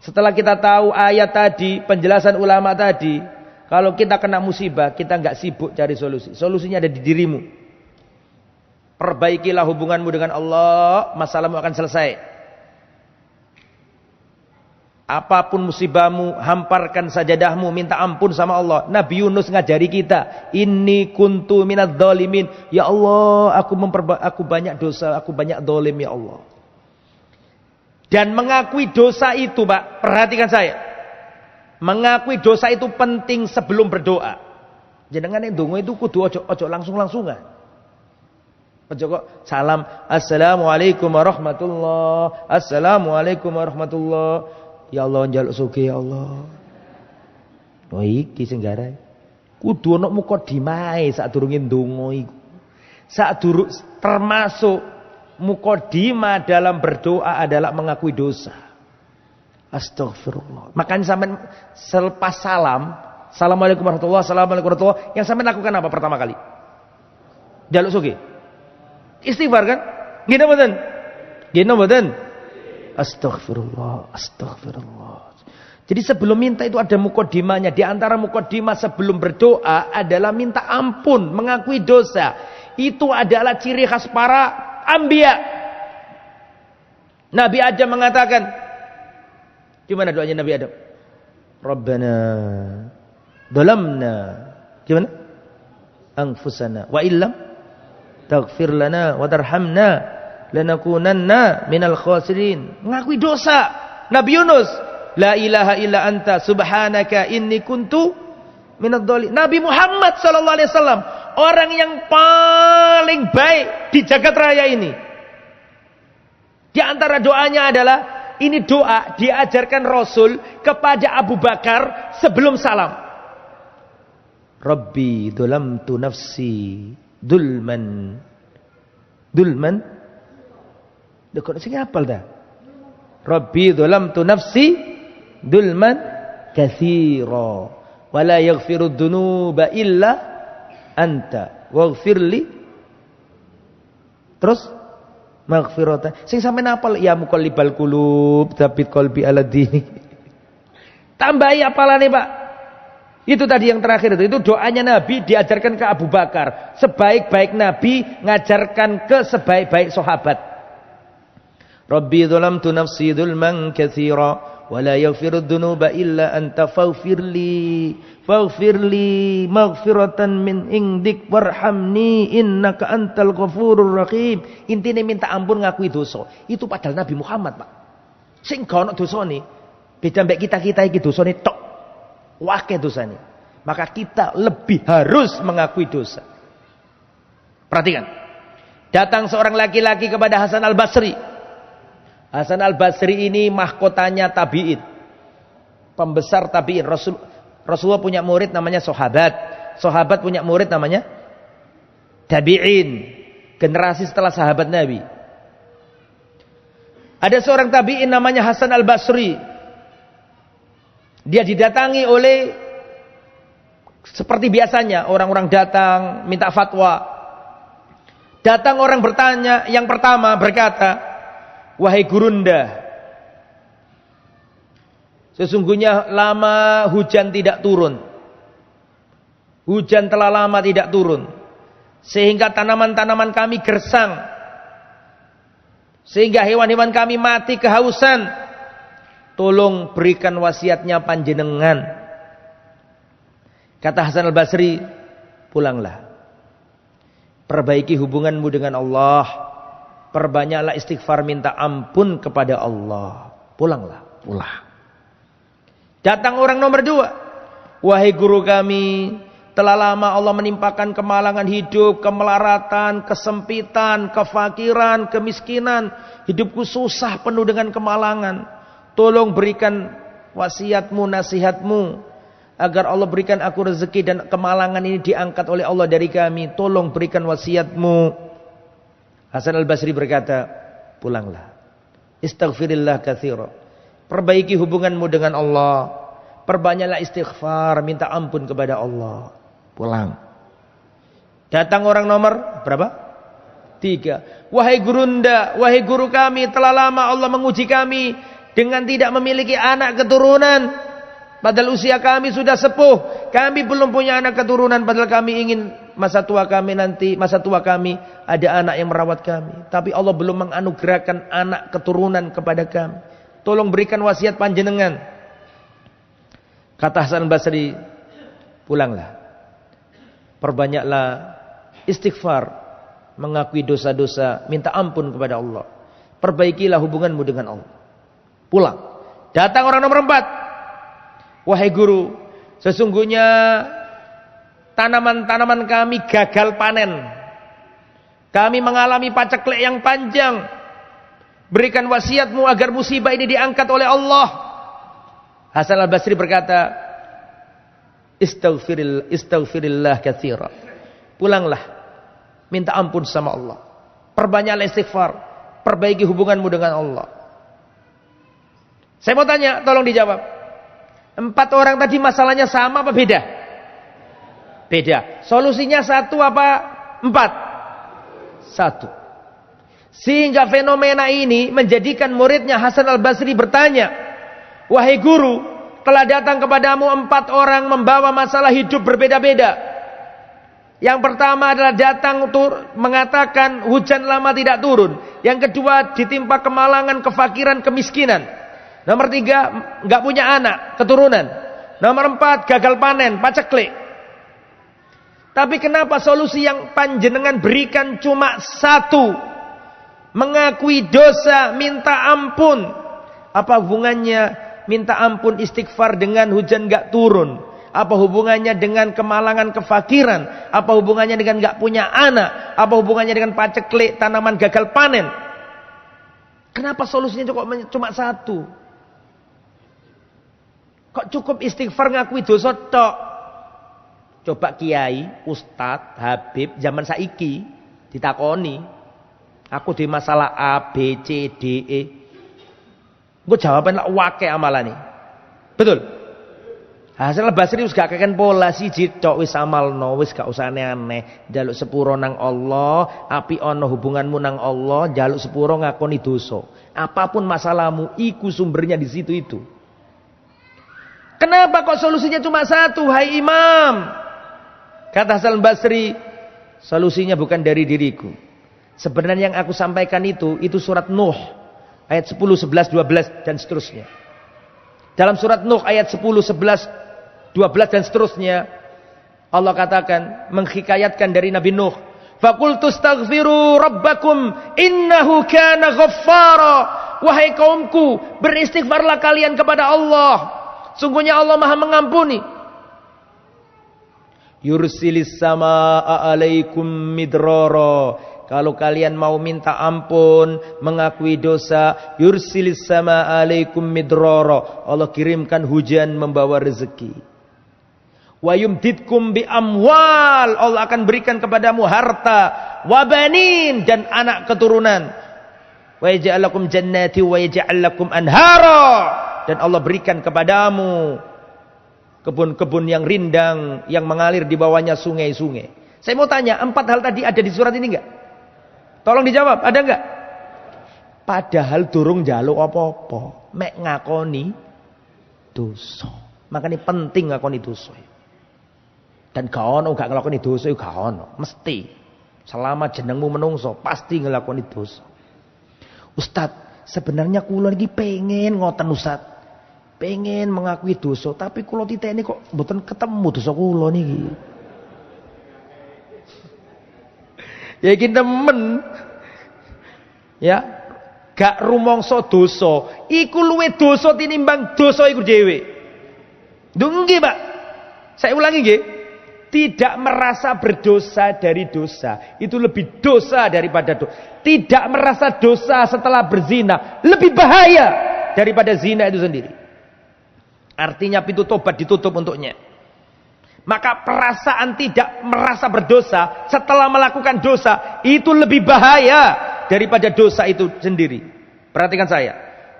Setelah kita tahu ayat tadi, penjelasan ulama tadi, kalau kita kena musibah, kita enggak sibuk cari solusi. Solusinya ada di dirimu. Perbaikilah hubunganmu dengan Allah, masalahmu akan selesai. Apapun musibahmu, hamparkan sajadahmu, minta ampun sama Allah. Nabi Yunus ngajari kita, inni kuntu minadz dzalimin. Ya Allah, aku banyak dosa, aku banyak zalim ya Allah. Dan mengakui dosa itu, Pak, perhatikan saya. Mengakui dosa itu penting sebelum berdoa. Jenengan yang dongo itu kudu ojo langsung-langsungan. Ojo kok salam, assalamualaikum warahmatullah, assalamualaikum warahmatullah. Ya Allah njaluk sugih ya Allah. Oh iki sing garai. Kudu ana mukadimahe sadurunge ndonga iku. Sadurung termasuk mukadimah dalam berdoa adalah mengakui dosa. Astagfirullah. Makanya sampean selepas salam, assalamualaikum warahmatullahi, assalamualaikum warahmatullahi, yang sampean lakukan apa pertama kali? Njaluk sugih. Istighfar kan? Gini mboten? Gini mboten? Astaghfirullah, astaghfirullah. Jadi sebelum minta itu ada mukadimahnya. Di antara mukadimah sebelum berdoa adalah minta ampun, mengakui dosa. Itu adalah ciri khas para anbiya. Nabi Adam mengatakan, gimana doanya Nabi Adam? Rabbana dhalamna, gimana? Anfusana wa illam taghfir lana wa tarhamna lanakunanna minal khasirin. Mengakui dosa. Nabi Yunus, la ilaha illa anta subhanaka inni kuntu minadz dzalimin. Nabi Muhammad sallallahu alaihi wasallam, orang yang paling baik di jagat raya ini. Di antara doanya adalah ini doa diajarkan Rasul kepada Abu Bakar sebelum salam. Rabbi dzalamtu nafsi dulman. Kok sing hafal dah? Rabbi dzalamtu nafsi dulman katsira wa la yaghfiru dzunuba illa anta waghfirli. Terus maghfiratan. Sing sampean hafal ya muqallibal qulub tsabit qalbi ala dini. Tambahi hafalane, Pak. Itu tadi yang terakhir itu doanya Nabi diajarkan ke Abu Bakar. Sebaik-baik Nabi ngajarkan ke sebaik-baik sahabat. Rabbi dzalamtu nafsi dzulman katsira wa la yaghfiru dzunuba illa anta faghfirli maghfiratan min indik warhamni innaka antal ghafurur rahim. Intine minta ampun ngakui dosa. Itu padahal Nabi Muhammad, Pak. Sing gak ono dosane. Beda mbek kita-kita iki dosane tok. Wakil dosanya. Maka kita lebih harus mengakui dosa. Perhatikan. Datang seorang laki-laki kepada Hasan al-Basri. Hasan al-Basri ini mahkotanya tabi'in. Pembesar tabi'in. Rasulullah punya murid namanya sahabat. Sahabat punya murid namanya tabi'in. Generasi setelah sahabat Nabi. Ada seorang tabi'in namanya Hasan al-Basri. Dia didatangi oleh seperti biasanya orang-orang datang minta fatwa. Datang orang bertanya, yang pertama berkata, "Wahai gurunda, sesungguhnya lama hujan tidak turun. Hujan telah lama tidak turun sehingga tanaman-tanaman kami gersang, sehingga hewan-hewan kami mati kehausan. Tolong berikan wasiatnya panjenengan." Kata Hasan al-Basri, "Pulanglah. Perbaiki hubunganmu dengan Allah. Perbanyaklah istighfar minta ampun kepada Allah. Pulanglah, pulang." Datang orang nomor 2. "Wahai guru kami, telah lama Allah menimpakan kemalangan hidup, kemelaratan, kesempitan, kefakiran, kemiskinan. Hidupku susah penuh dengan kemalangan. Tolong berikan wasiatmu, nasihatmu agar Allah berikan aku rezeki dan kemalangan ini diangkat oleh Allah dari kami. Tolong berikan wasiatmu." Hasan al-Basri berkata, "Pulanglah. Istaghfirillah katsira. Perbaiki hubunganmu dengan Allah. Perbanyaklah istighfar, minta ampun kepada Allah. Pulang." Datang orang nomor berapa? 3. "Wahai gurunda, wahai guru kami, telah lama Allah menguji kami dengan tidak memiliki anak keturunan. Padahal usia kami sudah sepuh. Kami belum punya anak keturunan. Padahal kami ingin masa tua kami ada anak yang merawat kami. Tapi Allah belum menganugerahkan anak keturunan kepada kami. Tolong berikan wasiat panjenengan." Kata Hasan Basri, "Pulanglah. Perbanyaklah istighfar, mengakui dosa-dosa, minta ampun kepada Allah. Perbaikilah hubunganmu dengan Allah. Pulang." Datang orang nomor 4. "Wahai guru, sesungguhnya tanaman-tanaman kami gagal panen. Kami mengalami paceklik yang panjang. Berikan wasiatmu agar musibah ini diangkat oleh Allah." Hasan al-Basri berkata, "Istaghfirillah katsira." Pulanglah, minta ampun sama Allah. Perbanyaklah istighfar, perbaiki hubunganmu dengan Allah. Saya mau tanya, tolong dijawab. 4 orang tadi masalahnya sama apa beda? Beda. Solusinya 1 apa 4? 1. Sehingga fenomena ini menjadikan muridnya Hasan al-Basri bertanya, "Wahai guru, telah datang kepadamu 4 orang membawa masalah hidup berbeda-beda. Yang pertama adalah datang mengatakan hujan lama tidak turun. Yang kedua ditimpa kemalangan, kefakiran, kemiskinan. Nomor 3, nggak punya anak, keturunan. Nomor 4, gagal panen, paceklik. Tapi kenapa solusi yang panjenengan berikan cuma 1? Mengakui dosa, minta ampun. Apa hubungannya minta ampun istighfar dengan hujan nggak turun? Apa hubungannya dengan kemalangan, kefakiran? Apa hubungannya dengan nggak punya anak? Apa hubungannya dengan paceklik, tanaman gagal panen? Kenapa solusinya cuma satu? Kok cukup istighfar ngakui dosa tok? Coba kiai, ustadz, habib zaman saiki ditakoni, aku di masalah A, B, C, D, E. Gue jawaban lah wake amalan nih. Betul? Hasil Basri wis gak kakek pola siji tok wis amalno, wis gak usah aneh-aneh. Njaluk sepuro nang Allah, api ono hubunganmu nang Allah, njaluk sepuro ngakoni dosa. Apapun masalahmu, iku sumbernya di situ itu. Kenapa kok solusinya cuma satu, hai imam? Kata Hasan Basri, solusinya bukan dari diriku. Sebenarnya yang aku sampaikan itu surat Nuh. Ayat 10, 11, 12 dan seterusnya. Dalam surat Nuh ayat 10, 11, 12 dan seterusnya. Allah katakan, menghikayatkan dari Nabi Nuh. Faqultu astaghfiru rabbakum innahu kana ghaffara. Wahai kaumku, beristighfarlah kalian kepada Allah. Sungguhnya Allah Maha mengampuni. Yursilis samaa alaikum midrara. Kalau kalian mau minta ampun, mengakui dosa, yursilis samaa alaikum midrara. Allah kirimkan hujan membawa rezeki. Wa yumdidkum bi amwal. Allah akan berikan kepadamu harta, wa banin dan anak keturunan. Wa yaj'al lakum jannati wa yaj'al lakum anhara. Dan Allah berikan kepadamu kebun-kebun yang rindang, yang mengalir di bawahnya sungai-sungai. Saya mau tanya, 4 hal tadi ada di surat ini enggak? Tolong dijawab, ada enggak? Padahal durung njaluk apa-apa, mek ngakoni dosa. Makanya penting ngakoni dosa. Dan gak ono gak nglakoni dosa gak ono, mesti. Selama jenengmu menungso, pasti nglakoni dosa. Ustaz, sebenarnya kula iki pengen ngoten Ustaz. Pengen mengakui dosa, tapi kula titeni kok mboten ketemu dosa kula niki. Ya iki temen. Ya, gak rumangsa dosa, iku luwih dosa tinimbang dosa iku dhewe. Nduk nggih, Pak. Saya ulangi nggih. Tidak merasa berdosa dari dosa, itu lebih dosa daripada dosa. Tidak merasa dosa setelah berzina, lebih bahaya daripada zina itu sendiri. Artinya pintu tobat ditutup untuknya. Maka perasaan tidak merasa berdosa setelah melakukan dosa itu lebih bahaya daripada dosa itu sendiri. Perhatikan saya.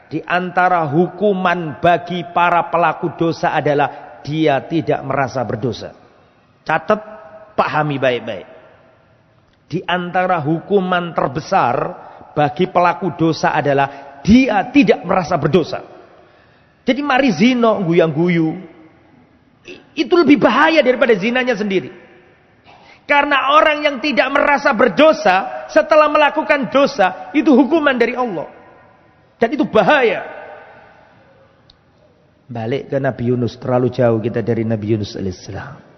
Di antara hukuman bagi para pelaku dosa adalah dia tidak merasa berdosa. Catat, pahami baik-baik. Di antara hukuman terbesar bagi pelaku dosa adalah dia tidak merasa berdosa. Jadi mari zina guyang-guyu. Itu lebih bahaya daripada zinanya sendiri. Karena orang yang tidak merasa berdosa setelah melakukan dosa, itu hukuman dari Allah. Dan itu bahaya. Balik ke Nabi Yunus, terlalu jauh kita dari Nabi Yunus alaihissalam.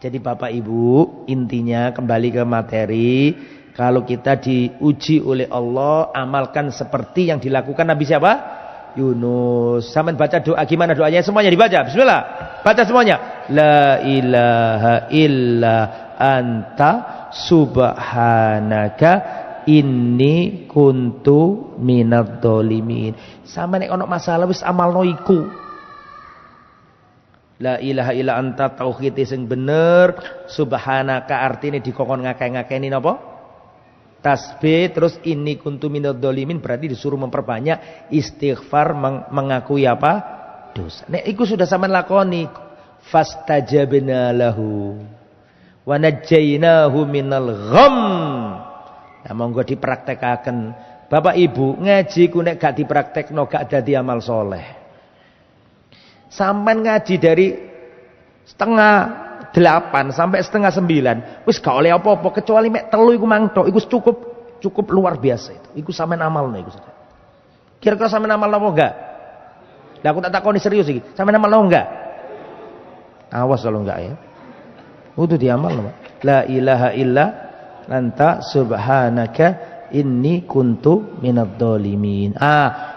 Jadi Bapak Ibu, intinya kembali ke materi. Kalau kita diuji oleh Allah, amalkan seperti yang dilakukan Nabi siapa? Yunus. Sampai baca doa, gimana doanya? Semuanya dibaca. Bismillah. Baca semuanya. La ilaha illa anta subhanaka inni kuntu minadz dzalimin. Sama nek ono masalah wis amalno iku. La ilaha illa anta tauhid sing bener, subhanaka artine dikokon ngakeh-ngakeni napa? Tasbih, terus ini kuntu minadz dzalimin berarti disuruh memperbanyak istighfar, mengakui apa? Dosa. Nek iku sudah sampean lakoni, fastajabna lahu wa najjaynahu minal gham. Nah, monggo dipraktekaken. Bapak Ibu, ngaji ku nek gak dipraktekno gak dadi amal soleh. Sampean ngaji dari setengah 8 sampai setengah 9 wis gak oleh apa-apa kecuali mek 3 iku mangtok iku cukup luar biasa itu. Iku sampean amalno iku. Kira-kira sampean amal apa enggak? Lah aku tak takoni serius iki. Sampean amal apa enggak? Awas kalau enggak ya. Kudu diamalno, Pak. La ilaha illa anta subhanaka inni kuntu minadz dzalimin.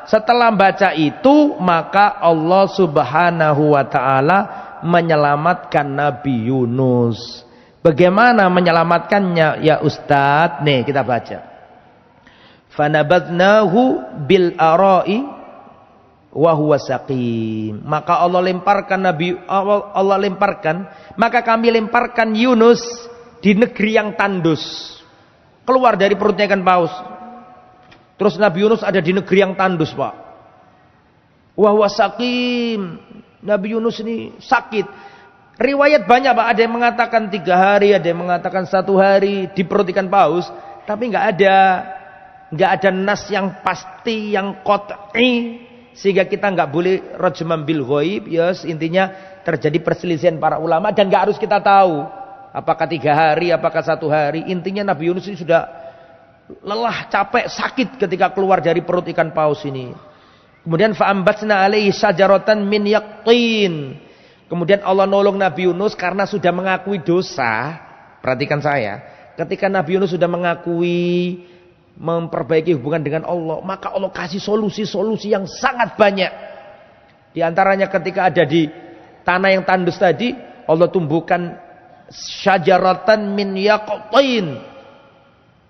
Setelah baca itu maka Allah Subhanahu wa taala menyelamatkan Nabi Yunus. Bagaimana menyelamatkannya ya Ustadz? Nih kita baca. fanabadnahu bil ara'i wa huwa saqim. Maka Allah lemparkan, maka kami lemparkan Yunus di negeri yang tandus. Keluar dari perutnya ikan paus. Terus Nabi Yunus ada di negeri yang tandus, Pak. Wa huwa saqim. Nabi Yunus ini sakit. Riwayat banyak, Pak. Ada yang mengatakan 3 hari, ada yang mengatakan 1 hari di perut ikan paus, tapi nggak ada nas yang pasti, yang qat'i, sehingga kita nggak boleh rajman bil ghaib. Yes, intinya terjadi perselisihan para ulama dan nggak harus kita tahu apakah 3 hari, apakah 1 hari. Intinya Nabi Yunus ini sudah lelah, capek, sakit ketika keluar dari perut ikan paus ini. Kemudian fa'ambatsna alaihi syajaratan min yaqtin. Kemudian Allah nolong Nabi Yunus karena sudah mengakui dosa. Perhatikan saya, ketika Nabi Yunus sudah mengakui, memperbaiki hubungan dengan Allah, maka Allah kasih solusi-solusi yang sangat banyak. Di antaranya ketika ada di tanah yang tandus tadi, Allah tumbuhkan syajaratan min yaqtin.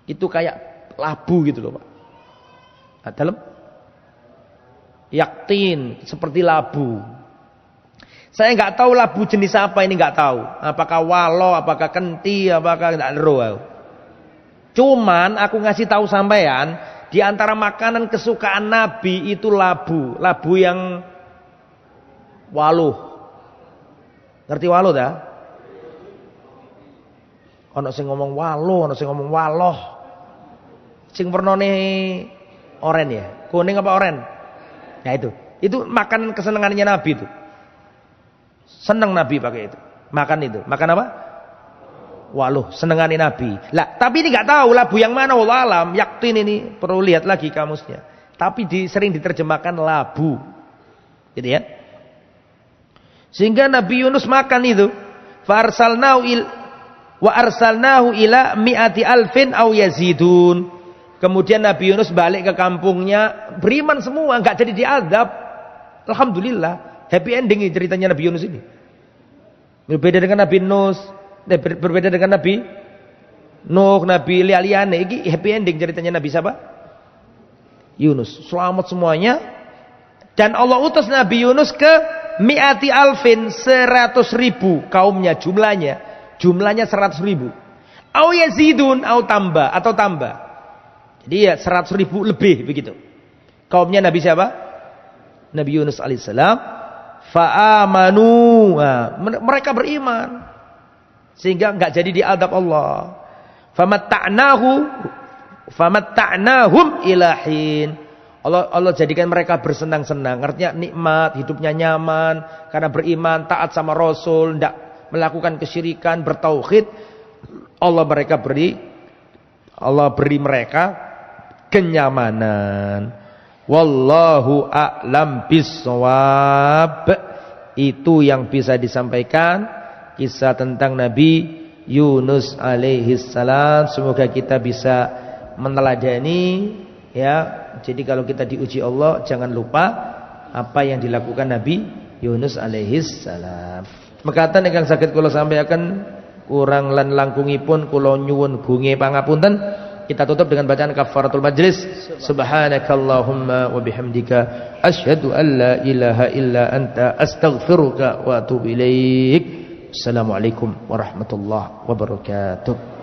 Itu kayak labu gitu loh, Pak. Nah, dalam yaktin seperti labu. Saya nggak tahu labu jenis apa ini, nggak tahu. Apakah walo, apakah kenti, apakah nggak tahu. Cuman aku ngasih tahu sampean, di antara makanan kesukaan Nabi itu labu yang waluh. Ngerti waluh dah? Ono sing ngomong waluh, ono sing ngomong waloh. Sing wernane oren ya, kuning apa oren? Ya itu makanan kesenangannya Nabi itu. Senang Nabi pakai itu. Makan itu. Makan apa? Waluh, senengani Nabi. Lah, tapi ini enggak tahu labu yang mana, wallah alam. Yaktin ini perlu lihat lagi kamusnya. Tapi sering diterjemahkan labu. Gitu ya. Sehingga Nabi Yunus makan itu. Wa arsalnahu ila mi'ati alfin aw yazidun. Kemudian Nabi Yunus balik ke kampungnya, beriman semua, enggak jadi diazab. Alhamdulillah. Happy ending ceritanya Nabi Yunus ini. Berbeda dengan Nabi Nuh, berbeda dengan Nabi Nuh, Nabi liane. Ini happy ending ceritanya Nabi siapa? Yunus. Selamat semuanya. Dan Allah utus Nabi Yunus ke mi'ati alfin, 100.000 kaumnya, jumlahnya 100.000. Au yazidun, atau tambah. Jadi ya 100.000 lebih begitu. Kaumnya Nabi siapa? Nabi Yunus alaihissalam. Fa'amanu, mereka beriman sehingga enggak jadi diadab Allah. Famatta'nahum ilahin. Allah jadikan mereka bersenang-senang. Artinya nikmat, hidupnya nyaman karena beriman, taat sama Rasul, tidak melakukan kesyirikan, bertauhid. Allah beri mereka kenyamanan. Wallahu a'lam bissawab. Itu yang bisa disampaikan kisah tentang Nabi Yunus alaihi salam. Semoga kita bisa meneladani ya. Jadi kalau kita diuji Allah, jangan lupa apa yang dilakukan Nabi Yunus alaihi salam. Mekaten ingkang saged kula sampaikan kurang lan langkungipun kula nyuwun gunge pangapunten. Kita tutup dengan bacaan kafaratul majlis. Subhanakallahumma wa bihamdika asyhadu an la ilaha illa anta astaghfiruka wa atubu ilaik. Assalamualaikum warahmatullahi wabarakatuh.